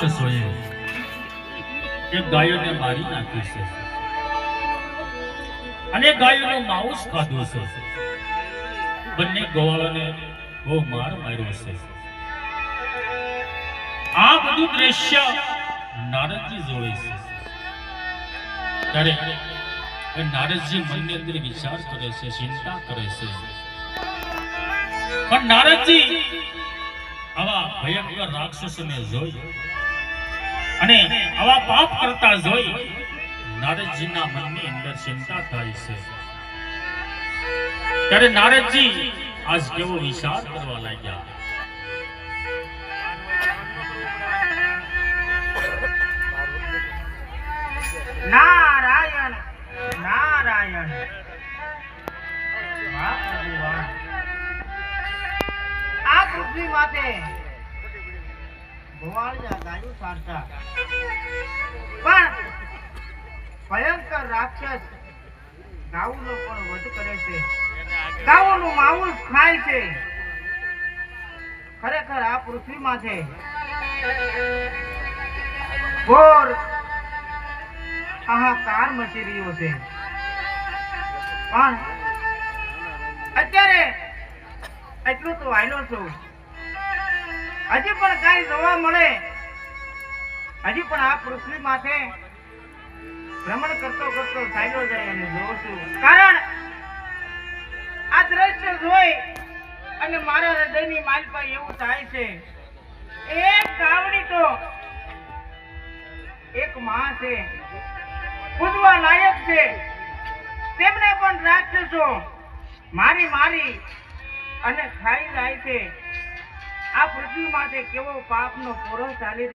રાક્ષસોએ એક ગાયોને મારી નાખી છે અને ગાયોનું માંસ ખાધું છે. બંને ગોવાળોને બહુ માર્યો છે. આ બધું દ્રશ્ય નારદજી જોવે છે. ત્યારે નારદજી મનની અંદર વિચાર કરે છે, ચિંતા કરે છે. પણ નારદજી આવા ભયંકર રાક્ષસોને જોઈ અને આવા પાપ કરતા જોઈ નારદજીના મનની અંદર ચિંતા થાય છે. ત્યારે નારદજી આજ કેવો વિચાર કરવા લાગ્યા. નારાયણ નારાયણ. આ પૃથ્વી માથે ભોવાળિયા ગાયું સારતા પણ ભયંકર રાક્ષસ ગાઉનો પણ વધ કરે છે. ગાઉનું માંસ ખાય છે. ખરેખર આ પૃથ્વી માથે ઘોર હાહાકાર મચી રહ્યો છે. પણ અત્યારે એટલું તો આયલો છું. હજી પણ કઈ જોવા મળે, હજી પણ આ પૃથ્વી માથે ભ્રમણ કરતો કરતો ચાલ્યો જાય અને જોઉં છું. કારણ આ દ્રશ્ય જોઈ અને મારા હૃદયની માલ પર એવું થાય છે, એક ગાવડી તો એક માં છે, પૂજવા લાયક છે. તેમને પણ રાક્ષસો મારી મારી અને ખાઈ જાય છે. આ પૃથ્વી માથે કેવો પાપનો પોરો ચાલી